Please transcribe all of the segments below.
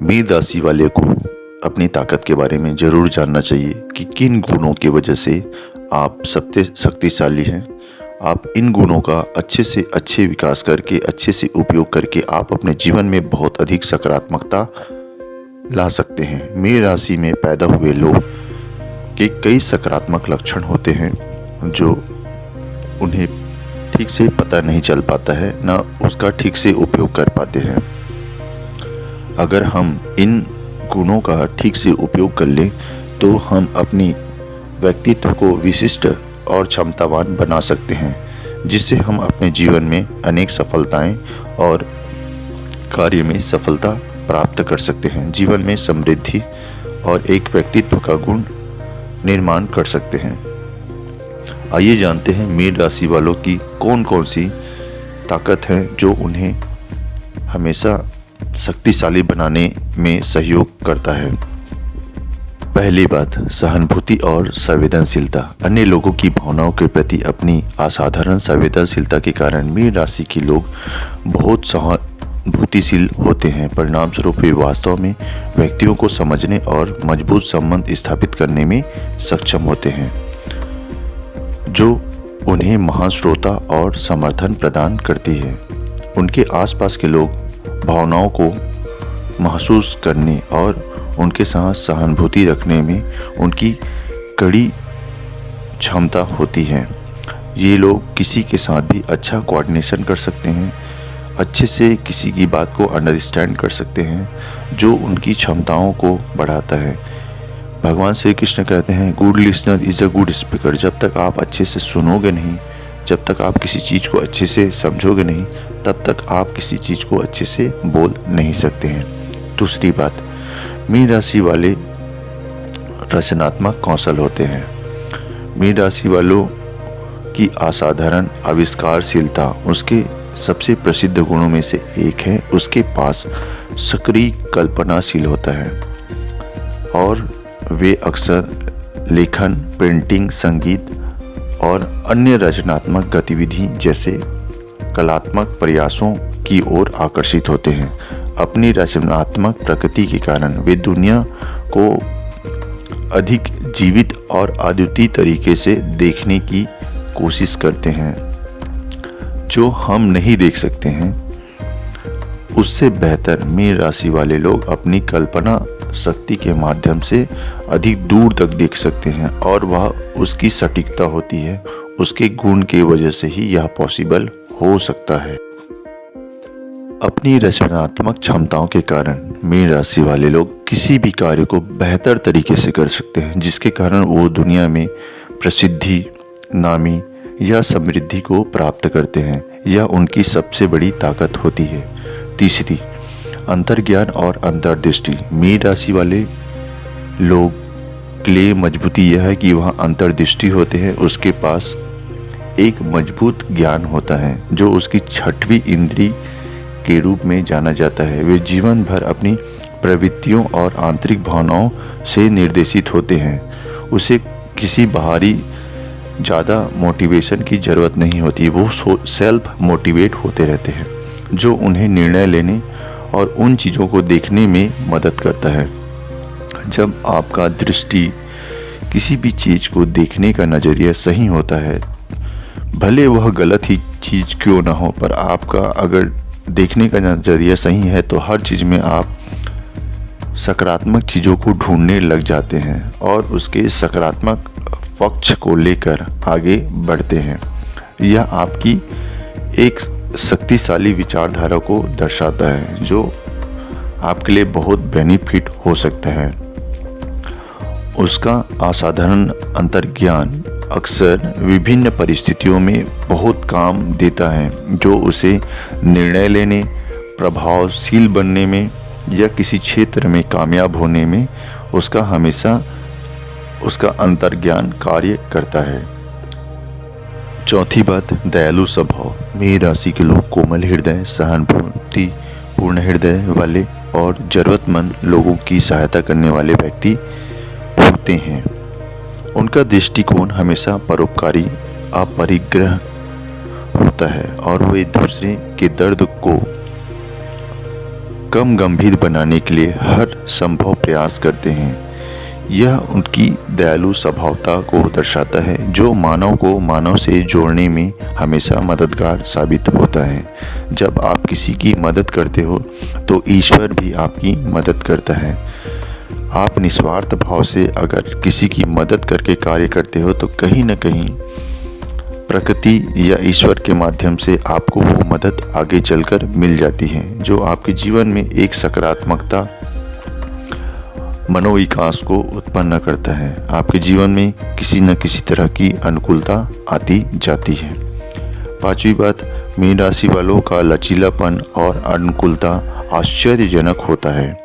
Mean राशि वाले को अपनी ताकत के बारे में ज़रूर जानना चाहिए कि किन गुणों की वजह से आप सबसे शक्तिशाली हैं। आप इन गुणों का अच्छे से अच्छे विकास करके, अच्छे से उपयोग करके आप अपने जीवन में बहुत अधिक सकारात्मकता ला सकते हैं। मीन राशि में पैदा हुए लोग के कई सकारात्मक लक्षण होते हैं जो उन्हें ठीक से पता नहीं चल पाता है, ना उसका ठीक से उपयोग कर पाते हैं। अगर हम इन गुणों का ठीक से उपयोग कर लें तो हम अपनी व्यक्तित्व को विशिष्ट और क्षमतावान बना सकते हैं, जिससे हम अपने जीवन में अनेक सफलताएं और कार्य में सफलता प्राप्त कर सकते हैं, जीवन में समृद्धि और एक व्यक्तित्व का गुण निर्माण कर सकते हैं। आइए जानते हैं मीन राशि वालों की कौन कौन सी ताकत है जो उन्हें हमेशा शक्तिशाली बनाने में सहयोग करता है। पहली बात, सहानुभूति और संवेदनशीलता। अन्य लोगों की भावनाओं के प्रति अपनी असाधारण संवेदनशीलता के कारण मीन राशि के लोग बहुत सहानुभूतिशील होते हैं। परिणाम स्वरूप वे वास्तव में व्यक्तियों को समझने और मजबूत संबंध स्थापित करने में सक्षम होते हैं, जो उन्हें महान श्रोता और समर्थन प्रदान करती है। उनके आसपास के लोग भावनाओं को महसूस करने और उनके साथ सहानुभूति रखने में उनकी कड़ी क्षमता होती है। ये लोग किसी के साथ भी अच्छा कोऑर्डिनेशन कर सकते हैं, अच्छे से किसी की बात को अंडरस्टैंड कर सकते हैं, जो उनकी क्षमताओं को बढ़ाता है। भगवान श्री कृष्ण कहते हैं, good listener is a good speaker. जब तक आप अच्छे से सुनोगे नहीं, जब तक आप किसी चीज़ को अच्छे से समझोगे नहीं, तब तक आप किसी चीज़ को अच्छे से बोल नहीं सकते हैं। दूसरी बात, मीन राशि वाले रचनात्मक कौशल होते हैं। मीन राशि वालों की असाधारण आविष्कारशीलता उसके सबसे प्रसिद्ध गुणों में से एक है। उसके पास सक्रिय कल्पनाशील होता है और वे अक्सर लेखन, पेंटिंग, संगीत और अन्य रचनात्मक गतिविधि जैसे कलात्मक प्रयासों की ओर आकर्षित होते हैं। अपनी रचनात्मक प्रकृति के कारण वे दुनिया को अधिक जीवित और अद्वितीय तरीके से देखने की कोशिश करते हैं। जो हम नहीं देख सकते हैं, उससे बेहतर मीन राशि वाले लोग अपनी कल्पना शक्ति के माध्यम से अधिक दूर तक देख सकते हैं और वह उसकी सटीकता होती है। उसके गुण की वजह से ही यह पॉसिबल हो सकता है। अपनी रचनात्मक क्षमताओं के कारण मीन राशि वाले लोग किसी भी कार्य को बेहतर तरीके से कर सकते हैं, जिसके कारण वो दुनिया में प्रसिद्धि, नामी या समृद्धि को प्राप्त करते हैं। यह उनकी सबसे बड़ी ताकत होती है। तीसरी, अंतर्ज्ञान और अंतर्दृष्टि। मीन राशि वाले लोग के लिए मजबूती यह है कि वह अंतर्दृष्टि होते हैं। उसके पास एक मजबूत ज्ञान होता है जो उसकी छठवीं इंद्री के रूप में जाना जाता है। वे जीवन भर अपनी प्रवृत्तियों और आंतरिक भावनाओं से निर्देशित होते हैं। उसे किसी बाहरी ज़्यादा मोटिवेशन की ज़रूरत नहीं होती। वो सेल्फ मोटिवेट होते रहते हैं, जो उन्हें निर्णय लेने और उन चीज़ों को देखने में मदद करता है। जब आपका दृष्टि किसी भी चीज़ को देखने का नज़रिया सही होता है, भले वह गलत ही चीज़ क्यों ना हो, पर आपका अगर देखने का नज़रिया सही है तो हर चीज़ में आप सकारात्मक चीज़ों को ढूंढने लग जाते हैं और उसके सकारात्मक पक्ष को लेकर आगे बढ़ते हैं। यह आपकी एक शक्तिशाली विचारधारा को दर्शाता है, जो आपके लिए बहुत बेनिफिट हो सकता है। उसका असाधारण अंतर्ज्ञान अक्सर विभिन्न परिस्थितियों में बहुत काम देता है, जो उसे निर्णय लेने, प्रभावशील बनने में या किसी क्षेत्र में कामयाब होने में उसका अंतर्ज्ञान कार्य करता है। चौथी बात, दयालु स्वभाव। मीन राशि के लोग कोमल हृदय, सहानुभूति पूर्ण हृदय वाले और जरूरतमंद लोगों की सहायता करने वाले व्यक्ति होते हैं। उनका दृष्टिकोण हमेशा परोपकारी, अपरिग्रह होता है और वे दूसरे के दर्द को कम गंभीर बनाने के लिए हर संभव प्रयास करते हैं। यह उनकी दयालु स्वभावता को दर्शाता है, जो मानव को मानव से जोड़ने में हमेशा मददगार साबित होता है। जब आप किसी की मदद करते हो तो ईश्वर भी आपकी मदद करता है। आप निस्वार्थ भाव से अगर किसी की मदद करके कार्य करते हो तो कहीं न कहीं प्रकृति या ईश्वर के माध्यम से आपको वो मदद आगे चलकर मिल जाती है, जो आपके जीवन में एक सकारात्मकता मनोविकास को उत्पन्न करता है। आपके जीवन में किसी न किसी तरह की अनुकूलता आती जाती है। पांचवी बात, मीन राशि वालों का लचीलापन और अनुकूलता आश्चर्यजनक होता है।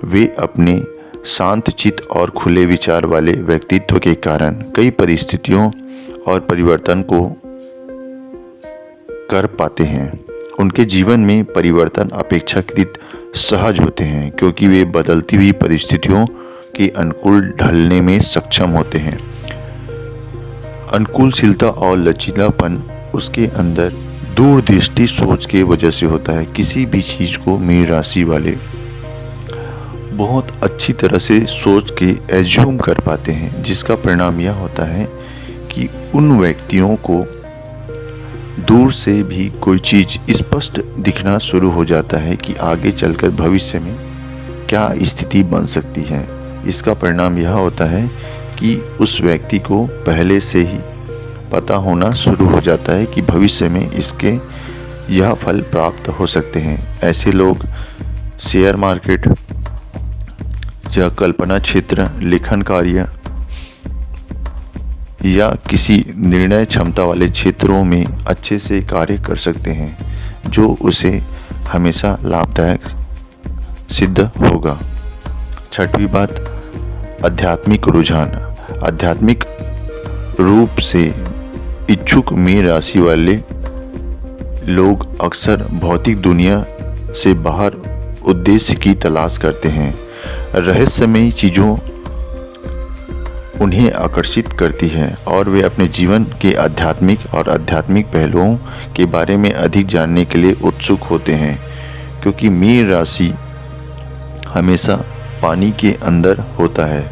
वे अपने शांत चित्त और खुले विचार वाले व्यक्तित्व के कारण कई परिस्थितियों और परिवर्तन को कर पाते हैं। उनके जीवन में परिवर्तन अपेक्षाकृत सहज होते हैं, क्योंकि वे बदलती हुई परिस्थितियों के अनुकूल ढलने में सक्षम होते हैं। अनुकूलशीलता और लचीलापन उसके अंदर दूरदृष्टि सोच के वजह से होता है। किसी भी चीज़ को मीन राशि वाले बहुत अच्छी तरह से सोच के एज्यूम कर पाते हैं, जिसका परिणाम यह होता है कि उन व्यक्तियों को दूर से भी कोई चीज़ स्पष्ट दिखना शुरू हो जाता है कि आगे चलकर भविष्य में क्या स्थिति बन सकती है। इसका परिणाम यह होता है कि उस व्यक्ति को पहले से ही पता होना शुरू हो जाता है कि भविष्य में इसके यह फल प्राप्त हो सकते हैं। ऐसे लोग शेयर मार्केट या कल्पना क्षेत्र, लेखन कार्य या किसी निर्णय क्षमता वाले क्षेत्रों में अच्छे से कार्य कर सकते हैं, जो उसे हमेशा लाभदायक सिद्ध होगा। छठवीं बात, आध्यात्मिक रुझान। आध्यात्मिक रूप से इच्छुक मीन राशि वाले लोग अक्सर भौतिक दुनिया से बाहर उद्देश्य की तलाश करते हैं। रहस्यमयी चीज़ों उन्हें आकर्षित करती है और वे अपने जीवन के आध्यात्मिक पहलुओं के बारे में अधिक जानने के लिए उत्सुक होते हैं, क्योंकि मीन राशि हमेशा पानी के अंदर होता है।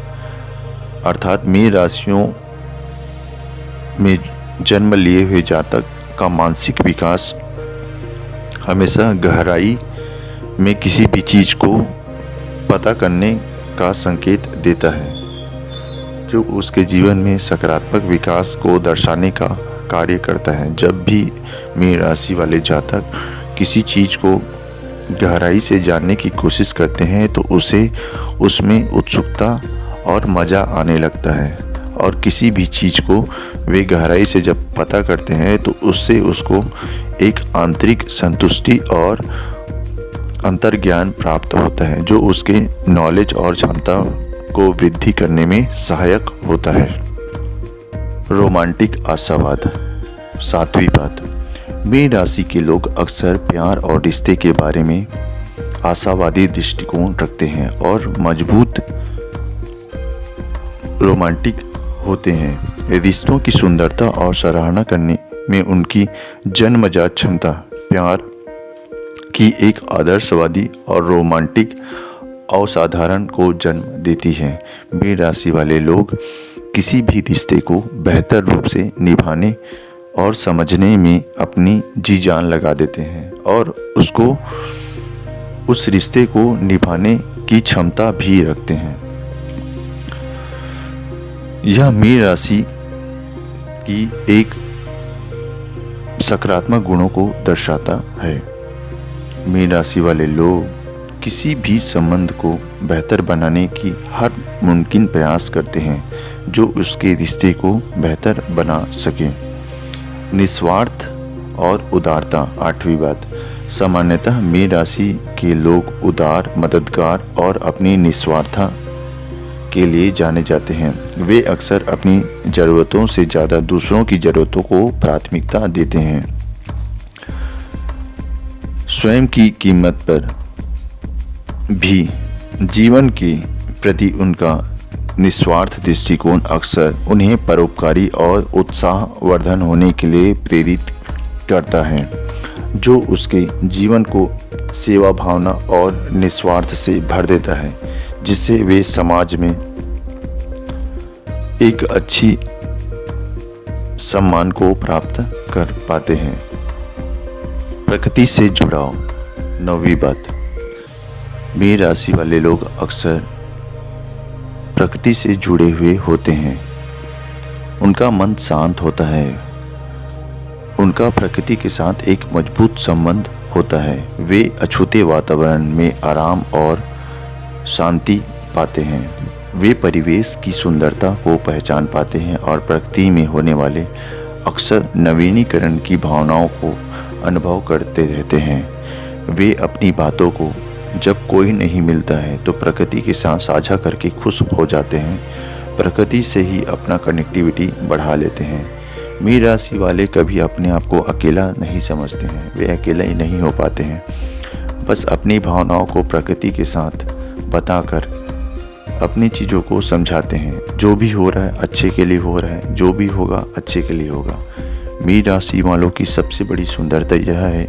अर्थात मीन राशियों में जन्म लिए हुए जातक का मानसिक विकास हमेशा गहराई में किसी भी चीज़ को पता करने का संकेत देता है, जो उसके जीवन में सकारात्मक विकास को दर्शाने का कार्य करता है। जब भी मीन राशि वाले जातक किसी चीज़ को गहराई से जानने की कोशिश करते हैं तो उसे उसमें उत्सुकता और मज़ा आने लगता है, और किसी भी चीज़ को वे गहराई से जब पता करते हैं तो उससे उसको एक आंतरिक संतुष्टि और अंतर्ज्ञान प्राप्त होता है, जो उसके नॉलेज और क्षमता को वृद्धि करने में सहायक होता है। रोमांटिक आशावाद। सातवीं बात, मीन राशि के लोग अक्सर प्यार और रिश्ते के बारे में आशावादी दृष्टिकोण रखते हैं और मजबूत रोमांटिक होते हैं। रिश्तों की सुंदरता और सराहना करने में उनकी जन्मजात क्षमता प्यार की एक आदर्शवादी और रोमांटिक असाधारण को जन्म देती है। मीन राशि वाले लोग किसी भी रिश्ते को बेहतर रूप से निभाने और समझने में अपनी जी जान लगा देते हैं और उस रिश्ते को निभाने की क्षमता भी रखते हैं। यह मीन राशि की एक सकारात्मक गुणों को दर्शाता है। मीन राशि वाले लोग किसी भी संबंध को बेहतर बनाने की हर मुमकिन प्रयास करते हैं, जो उसके रिश्ते को बेहतर बना सके। निस्वार्थ और उदारता। आठवीं बात, सामान्यतः मीन राशि के लोग उदार, मददगार और अपनी निस्वार्थता के लिए जाने जाते हैं। वे अक्सर अपनी ज़रूरतों से ज़्यादा दूसरों की ज़रूरतों को प्राथमिकता देते हैं। स्वयं की कीमत पर भी जीवन के प्रति उनका निस्वार्थ दृष्टिकोण अक्सर उन्हें परोपकारी और उत्साहवर्धन होने के लिए प्रेरित करता है, जो उसके जीवन को सेवा भावना और निस्वार्थ से भर देता है, जिससे वे समाज में एक अच्छी सम्मान को प्राप्त कर पाते हैं। प्रकृति से जुड़ाव। 9वीं बात, मीन राशि वाले लोग अक्सर प्रकृति से जुड़े हुए होते हैं। उनका मन शांत होता है। उनका प्रकृति के साथ एक मजबूत संबंध होता है। वे अछूते वातावरण में आराम और शांति पाते हैं। वे परिवेश की सुंदरता को पहचान पाते हैं और प्रकृति में होने वाले अक्सर नवीनीकरण की भावनाओं को अनुभव करते रहते हैं। वे अपनी बातों को जब कोई नहीं मिलता है तो प्रकृति के साथ साझा करके खुश हो जाते हैं। प्रकृति से ही अपना कनेक्टिविटी बढ़ा लेते हैं। मीन राशि वाले कभी अपने आप को अकेला नहीं समझते हैं। वे अकेले ही नहीं हो पाते हैं। बस अपनी भावनाओं को प्रकृति के साथ बताकर अपनी चीज़ों को समझाते हैं। जो भी हो रहा है अच्छे के लिए हो रहा है, जो भी होगा अच्छे के लिए होगा। मीन राशि वालों की सबसे बड़ी सुंदरता यह है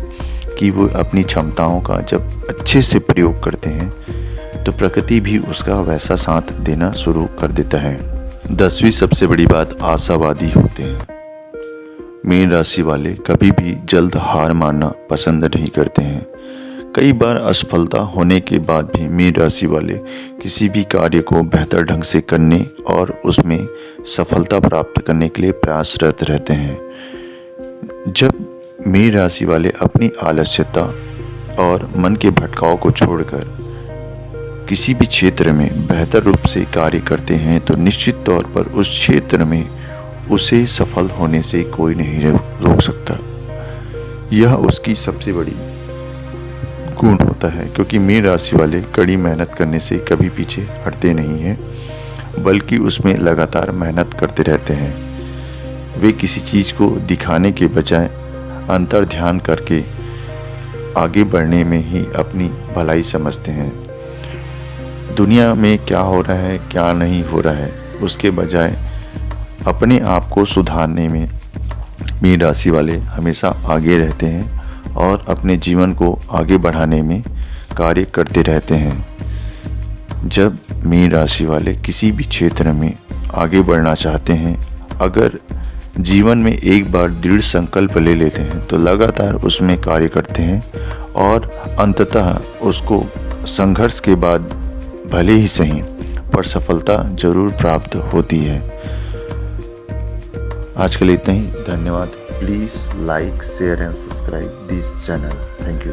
कि वो अपनी क्षमताओं का जब अच्छे से प्रयोग करते हैं तो प्रकृति भी उसका वैसा साथ देना शुरू कर देता है। 10वीं सबसे बड़ी बात, आशावादी होते हैं। मीन राशि वाले कभी भी जल्द हार मानना पसंद नहीं करते हैं। कई बार असफलता होने के बाद भी मीन राशि वाले किसी भी कार्य को बेहतर ढंग से करने और उसमें सफलता प्राप्त करने के लिए प्रयासरत रहते हैं। जब मीन राशि वाले अपनी आलस्यता और मन के भटकाव को छोड़कर किसी भी क्षेत्र में बेहतर रूप से कार्य करते हैं तो निश्चित तौर पर उस क्षेत्र में उसे सफल होने से कोई नहीं रोक सकता। यह उसकी सबसे बड़ी गुण होता है, क्योंकि मीन राशि वाले कड़ी मेहनत करने से कभी पीछे हटते नहीं हैं, बल्कि उसमें लगातार मेहनत करते रहते हैं। वे किसी चीज़ को दिखाने के बजाय अंतर ध्यान करके आगे बढ़ने में ही अपनी भलाई समझते हैं। दुनिया में क्या हो रहा है क्या नहीं हो रहा है उसके बजाय अपने आप को सुधारने में मीन राशि वाले हमेशा आगे रहते हैं और अपने जीवन को आगे बढ़ाने में कार्य करते रहते हैं। जब मीन राशि वाले किसी भी क्षेत्र में आगे बढ़ना चाहते हैं, अगर जीवन में एक बार दृढ़ संकल्प ले लेते हैं तो लगातार उसमें कार्य करते हैं और अंततः उसको संघर्ष के बाद भले ही सही पर सफलता जरूर प्राप्त होती है। आज के लिए इतना ही। धन्यवाद। Please like, share and subscribe this channel. Thank you.